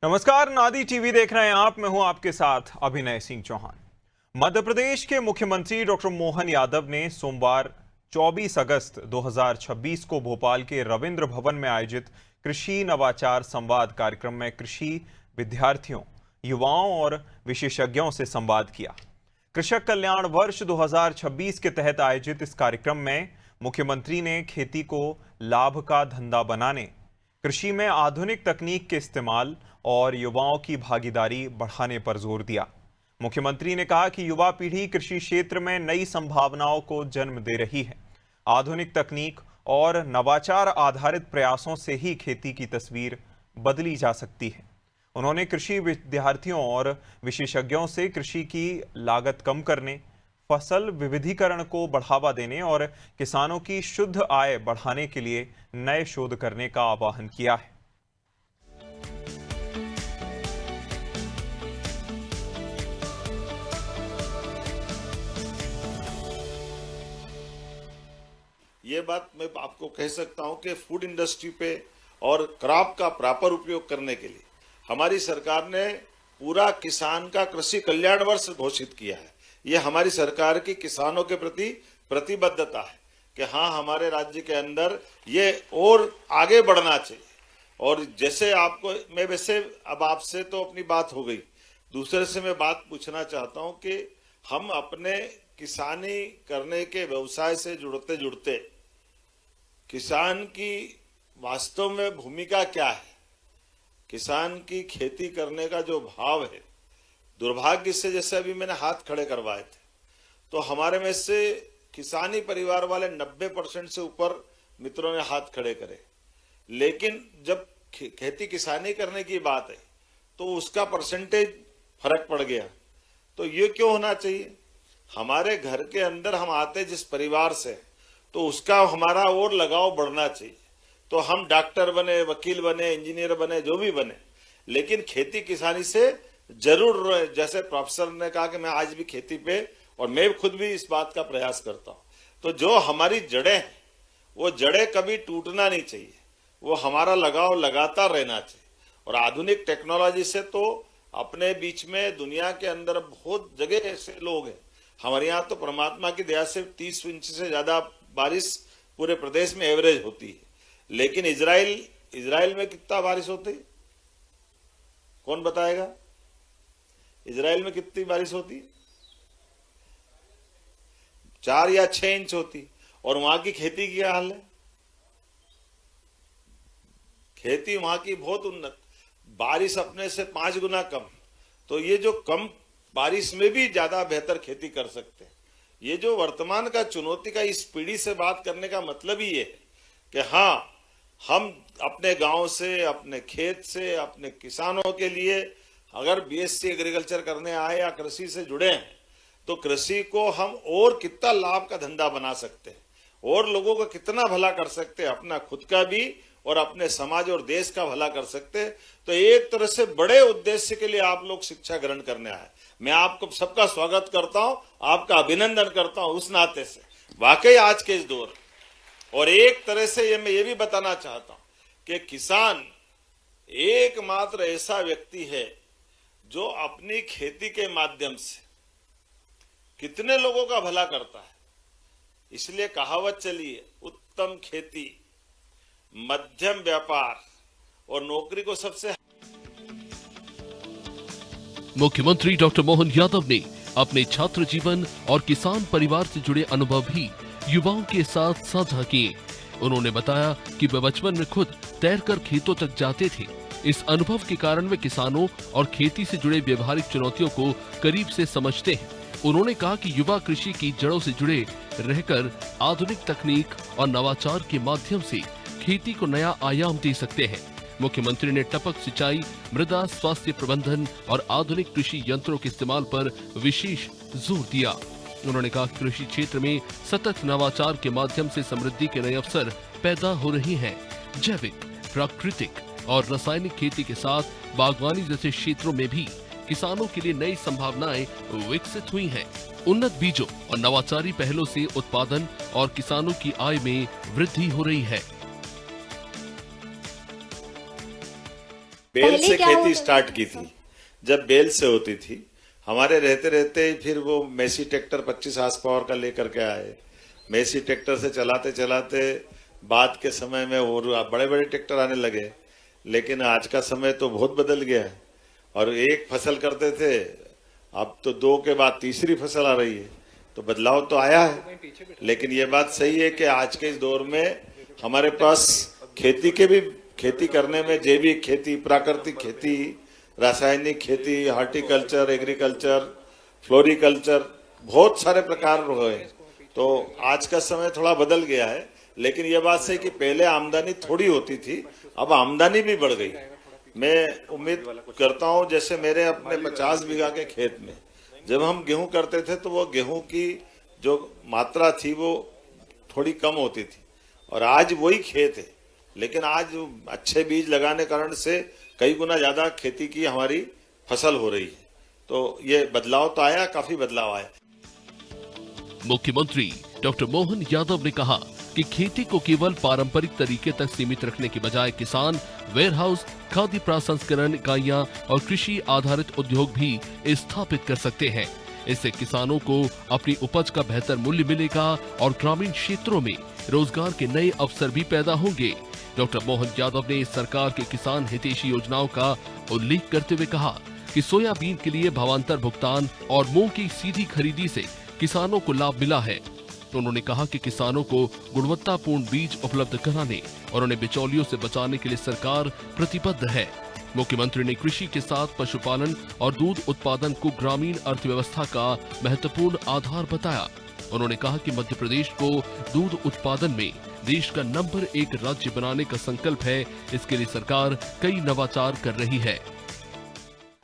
नमस्कार, नादी टीवी देख रहे हैं आप। मैं हूं आपके साथ अभिनय सिंह चौहान। मध्य प्रदेश के मुख्यमंत्री डॉक्टर मोहन यादव ने सोमवार 24 अगस्त 2026 को भोपाल के रविंद्र भवन में आयोजित कृषि नवाचार संवाद कार्यक्रम में कृषि विद्यार्थियों, युवाओं और विशेषज्ञों से संवाद किया। कृषक कल्याण वर्ष 2026 के तहत आयोजित इस कार्यक्रम में मुख्यमंत्री ने खेती को लाभ का धंधा बनाने, कृषि में आधुनिक तकनीक के इस्तेमाल और युवाओं की भागीदारी बढ़ाने पर जोर दिया। मुख्यमंत्री ने कहा कि युवा पीढ़ी कृषि क्षेत्र में नई संभावनाओं को जन्म दे रही है। आधुनिक तकनीक और नवाचार आधारित प्रयासों से ही खेती की तस्वीर बदली जा सकती है। उन्होंने कृषि विद्यार्थियों और विशेषज्ञों से कृषि की लागत कम करने, फसल विविधीकरण को बढ़ावा देने और किसानों की शुद्ध आय बढ़ाने के लिए नए शोध करने का आह्वान किया है। ये बात मैं आपको कह सकता हूं कि फूड इंडस्ट्री पे और क्रॉप का प्रॉपर उपयोग करने के लिए हमारी सरकार ने पूरा किसान का कृषि कल्याण वर्ष घोषित किया है। ये हमारी सरकार की किसानों के प्रति प्रतिबद्धता है कि हाँ, हमारे राज्य के अंदर ये और आगे बढ़ना चाहिए। और जैसे आपको मैं वैसे अब आपसे तो अपनी बात हो गई, दूसरे से मैं बात पूछना चाहता हूं कि हम अपने किसानी करने के व्यवसाय से जुड़ते जुड़ते किसान की वास्तव में भूमिका क्या है, किसान की खेती करने का जो भाव है, दुर्भाग्य से जैसे अभी मैंने हाथ खड़े करवाए थे तो हमारे में से किसानी परिवार वाले 90% से ऊपर मित्रों ने हाथ खड़े करे, लेकिन जब खेती किसानी करने की बात है तो उसका परसेंटेज फर्क पड़ गया। तो ये क्यों होना चाहिए? हमारे घर के अंदर हम आते जिस परिवार से तो उसका हमारा और लगाव बढ़ना चाहिए। तो हम डॉक्टर बने, वकील बने, इंजीनियर बने, जो भी बने, लेकिन खेती किसानी से जरूर, जैसे प्रोफेसर ने कहा कि मैं आज भी खेती पे, और मैं खुद भी इस बात का प्रयास करता हूं। तो जो हमारी जड़ें हैं वो जड़ें कभी टूटना नहीं चाहिए, वो हमारा लगाव लगातार रहना चाहिए। और आधुनिक टेक्नोलॉजी से तो अपने बीच में दुनिया के अंदर बहुत जगह ऐसे लोग हैं, हमारे यहाँ तो परमात्मा की दया से 30 इंच से ज्यादा बारिश पूरे प्रदेश में एवरेज होती है, लेकिन इजराइल में कितना बारिश होती है? कौन बताएगा? इजराइल में कितनी बारिश होती है? 4 या 6 इंच होती। और वहां की खेती की क्या हाल है? खेती वहां की बहुत उन्नत, बारिश अपने से 5 गुना कम। तो ये जो कम बारिश में भी ज्यादा बेहतर खेती कर सकते हैं। ये जो वर्तमान का चुनौती का इस पीढ़ी से बात करने का मतलब ही ये है कि हाँ, हम अपने गांव से, अपने खेत से, अपने किसानों के लिए अगर बीएससी एग्रीकल्चर करने आए या कृषि से जुड़े हैं तो कृषि को हम और कितना लाभ का धंधा बना सकते हैं और लोगों का कितना भला कर सकते हैं, अपना खुद का भी और अपने समाज और देश का भला कर सकते हैं। तो एक तरह से बड़े उद्देश्य के लिए आप लोग शिक्षा ग्रहण करने आए। मैं आपको सबका स्वागत करता हूं, आपका अभिनंदन करता हूं उस नाते से, वाकई आज के इस दौर। और एक तरह से मैं ये भी बताना चाहता हूं कि किसान एकमात्र ऐसा व्यक्ति है जो अपनी खेती के माध्यम से कितने लोगों का भला करता है। इसलिए कहावत चली है, उत्तम खेती, मध्यम व्यापार और नौकरी को सबसे। मुख्यमंत्री डॉक्टर मोहन यादव ने अपने छात्र जीवन और किसान परिवार से जुड़े अनुभव भी युवाओं के साथ साझा किए। उन्होंने बताया कि वे बचपन में खुद तैरकर खेतों तक जाते थे। इस अनुभव के कारण वे किसानों और खेती से जुड़े व्यवहारिक चुनौतियों को करीब से समझते हैं। उन्होंने कहा कि युवा कृषि की जड़ों से जुड़े रहकर आधुनिक तकनीक और नवाचार के माध्यम से खेती को नया आयाम दे सकते हैं। मुख्यमंत्री ने टपक सिंचाई, मृदा स्वास्थ्य प्रबंधन और आधुनिक कृषि यंत्रों के इस्तेमाल पर विशेष जोर दिया। उन्होंने कहा कृषि क्षेत्र में सतत नवाचार के माध्यम से समृद्धि के नए अवसर पैदा हो रहे हैं। जैविक, प्राकृतिक और रासायनिक खेती के साथ बागवानी जैसे क्षेत्रों में भी किसानों के लिए नई संभावनाएं विकसित हुई हैं। उन्नत बीजों और नवाचारी पहलों से उत्पादन और किसानों की आय में वृद्धि हो रही है। बेल पहले से क्या खेती होता स्टार्ट की थी। जब बेल से होती थी, हमारे रहते रहते ही फिर वो मेसी ट्रैक्टर 25 हार्स पावर का लेकर के आए। मेसी ट्रैक्टर से चलाते चलाते बाद के समय में और बड़े बड़े ट्रैक्टर आने लगे। लेकिन आज का समय तो बहुत बदल गया है, और एक फसल करते थे, अब तो 2 के बाद तीसरी फसल आ रही है। तो बदलाव तो आया है, लेकिन ये बात सही है कि आज के इस दौर में हमारे पास खेती करने में जैविक खेती, प्राकृतिक खेती, रासायनिक खेती, हार्टिकल्चर, एग्रीकल्चर, फ्लोरिकल्चर, बहुत सारे प्रकार हुए। तो आज का समय थोड़ा बदल गया है, लेकिन यह बात सही कि पहले आमदनी थोड़ी होती थी, अब आमदनी भी बढ़ गई। मैं उम्मीद करता हूं, जैसे मेरे अपने 50 बीघा के खेत में जब हम गेहूं करते थे तो वो गेहूं की जो मात्रा थी वो थोड़ी कम होती थी, और आज वही खेत है, लेकिन आज अच्छे बीज लगाने कारण से कई गुना ज्यादा खेती की हमारी फसल हो रही है। तो ये बदलाव तो आया, काफी बदलाव आया। मुख्यमंत्री डॉक्टर मोहन यादव ने कहा कि खेती को केवल पारंपरिक तरीके तक सीमित रखने के बजाय किसान वेयरहाउस, खाद्य प्रसंस्करण इकाइयां और कृषि आधारित उद्योग भी स्थापित कर सकते हैं। इससे किसानों को अपनी उपज का बेहतर मूल्य मिलेगा और ग्रामीण क्षेत्रों में रोजगार के नए अवसर भी पैदा होंगे। डॉक्टर मोहन यादव ने सरकार के किसान हितैषी योजनाओं का उल्लेख करते हुए कहा कि सोयाबीन के लिए भावांतर भुगतान और मूंग की सीधी खरीदी से किसानों को लाभ मिला है। उन्होंने कहा कि किसानों को गुणवत्तापूर्ण बीज उपलब्ध कराने और उन्हें बिचौलियों से बचाने के लिए सरकार प्रतिबद्ध है। मुख्यमंत्री ने कृषि के साथ पशुपालन और दूध उत्पादन को ग्रामीण अर्थव्यवस्था का महत्वपूर्ण आधार बताया। उन्होंने कहा कि मध्य प्रदेश को दूध उत्पादन में देश का नंबर 1 राज्य बनाने का संकल्प है। इसके लिए सरकार कई नवाचार कर रही है।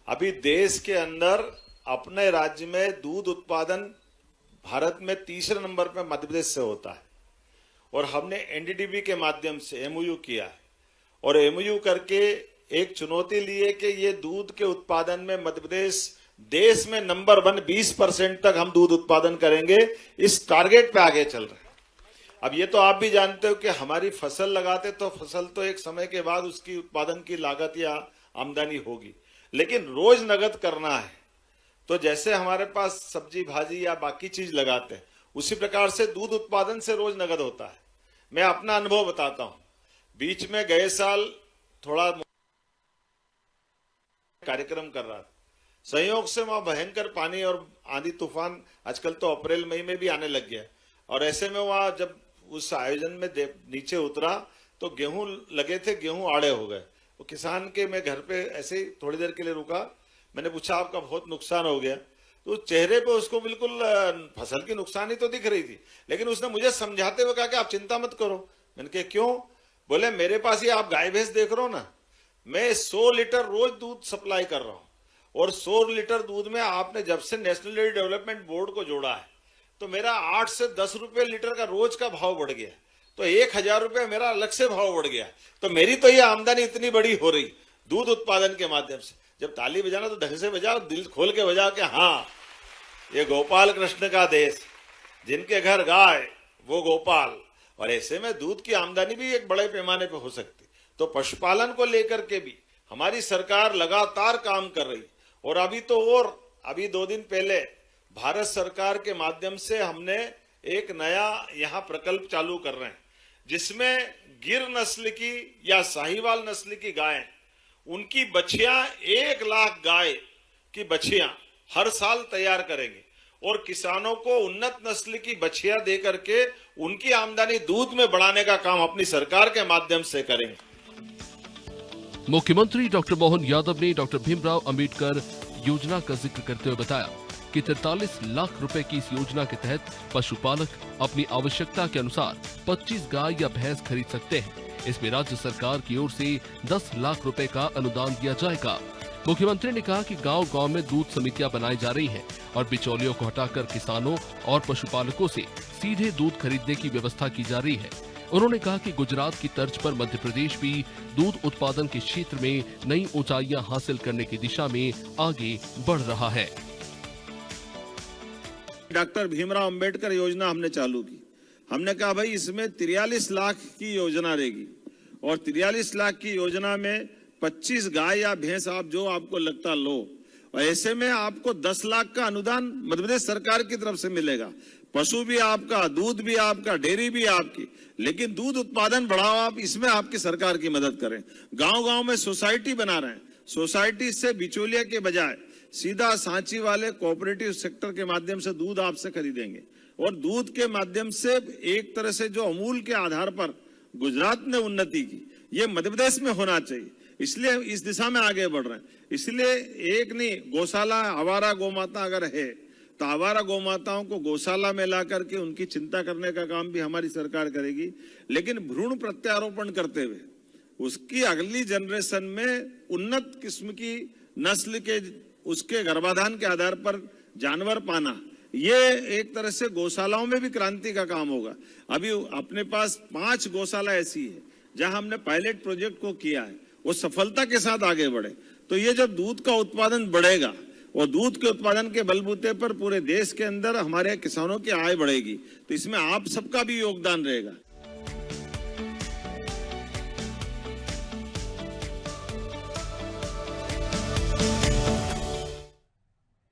अभी देश के अंदर अपने राज्य में दूध उत्पादन भारत में तीसरे नंबर पर मध्य प्रदेश से होता है, और हमने एनडीडीबी के माध्यम से एमओयू किया है, और एमओयू करके एक चुनौती ली है कि ये दूध के उत्पादन में मध्य प्रदेश देश में नंबर 1 20% तक हम दूध उत्पादन करेंगे। इस टारगेट पे आगे चल रहे हैं। अब ये तो आप भी जानते हो कि हमारी फसल लगाते तो फसल तो एक समय के बाद उसकी उत्पादन की लागत या आमदनी होगी, लेकिन रोज नगद करना है। तो जैसे हमारे पास सब्जी भाजी या बाकी चीज लगाते हैं, उसी प्रकार से दूध उत्पादन से रोज नगद होता है। मैं अपना अनुभव बताता हूं। बीच में गए साल थोड़ा कार्यक्रम कर रहा था, संयोग से वहां भयंकर पानी और आंधी तूफान आजकल तो अप्रैल मई में भी आने लग गया, और ऐसे में वहां जब उस आयोजन में नीचे उतरा तो गेहूं लगे थे, गेहूं आड़े हो गए। वो किसान के मैं घर पे ऐसे ही थोड़ी देर के लिए रुका, मैंने पूछा आपका बहुत नुकसान हो गया, तो चेहरे पे उसको बिल्कुल फसल की नुकसान ही तो दिख रही थी, लेकिन उसने मुझे समझाते हुए कहा कि आप चिंता मत करो। मैंने कहा क्यों? बोले मेरे पास ये आप गाय भैंस देख रहे हो ना, मैं 100 लीटर रोज दूध सप्लाई कर रहा हूं, और 100 लीटर दूध में आपने जब से नेशनल डेयरी डेवलपमेंट बोर्ड को जोड़ा है तो मेरा 8 से 10 रुपए लीटर का रोज का भाव बढ़ गया, तो 1000 रुपए मेरा अलग से भाव बढ़ गया। तो मेरी तो ये आमदनी इतनी बड़ी हो रही दूध उत्पादन के माध्यम से। जब ताली बजाना तो ढंग से बजाओ, दिल खोल के बजाओ कि हाँ ये गोपाल कृष्ण का देश, जिनके घर गाय वो गोपाल। और ऐसे में दूध की आमदनी भी एक बड़े पैमाने पर हो सकती। तो पशुपालन को लेकर के भी हमारी सरकार लगातार काम कर रही, और अभी 2 दिन पहले भारत सरकार के माध्यम से हमने एक नया यहाँ प्रकल्प चालू कर रहे हैं, जिसमें गिर नस्ल की या साहिवाल नस्ल की गाय, उनकी बछियां 1 लाख गाय की बछियां हर साल तैयार करेंगे, और किसानों को उन्नत नस्ल की बछियां दे करके उनकी आमदनी दूध में बढ़ाने का काम अपनी सरकार के माध्यम से करेंगे। मुख्यमंत्री डॉक्टर मोहन यादव ने डॉक्टर भीमराव अंबेडकर योजना का जिक्र करते हुए बताया कि 43 लाख रुपए की इस योजना के तहत पशुपालक अपनी आवश्यकता के अनुसार 25 गाय या भैंस खरीद सकते हैं। इसमें राज्य सरकार की ओर से 10 लाख रुपए का अनुदान दिया जाएगा। मुख्यमंत्री ने कहा कि गांव-गांव में दूध समितियां बनाई जा रही हैं और बिचौलियों को हटाकर किसानों और पशुपालकों से सीधे दूध खरीदने की व्यवस्था की जा रही है। उन्होंने कहा कि गुजरात की तर्ज पर मध्य प्रदेश भी दूध उत्पादन के क्षेत्र में नई ऊंचाइयां हासिल करने की दिशा में आगे बढ़ रहा है। डॉक्टर भीमराव अंबेडकर योजना हमने चालू की। हमने कहा भाई इसमें 43 लाख की योजना रहेगी, और 43 लाख की योजना में 25 गाय या भैंस आप जो आपको लगता लो, और ऐसे में आपको 10 लाख का अनुदान मध्य प्रदेश सरकार की तरफ से मिलेगा। पशु भी आपका, दूध भी आपका, डेयरी भी आपकी, लेकिन दूध उत्पादन बढ़ाओ आप, इसमें आपकी सरकार की मदद करें। गांव-गांव में सोसाइटी बना रहे हैं, सोसाइटी से बिचौलिया के बजाय सीधा सांची वाले कोऑपरेटिव सेक्टर के माध्यम से दूध आपसे खरीदेंगे, और दूध के माध्यम से एक तरह से जो अमूल के आधार पर गुजरात ने उन्नति की, ये मध्य प्रदेश में होना चाहिए। इसलिए इस दिशा में आगे बढ़ रहे हैं। इसलिए एक नहीं, गौशाला, आवारा गौमाता अगर है तो आवारा गौमाताओं को गौशाला में ला करके उनकी चिंता करने का काम भी हमारी सरकार करेगी, लेकिन भ्रूण प्रत्यारोपण करते हुए उसकी अगली जनरेशन में उन्नत किस्म की नस्ल के उसके गर्भाधान के आधार पर जानवर पाना, ये एक तरह से गौशालाओं में भी क्रांति का काम होगा। अभी अपने पास 5 गौशाला ऐसी है जहां हमने पायलट प्रोजेक्ट को किया है, वो सफलता के साथ आगे बढ़े। तो ये जब दूध का उत्पादन बढ़ेगा और दूध के उत्पादन के बलबूते पर पूरे देश के अंदर हमारे किसानों की आय बढ़ेगी, तो इसमें आप सबका भी योगदान रहेगा।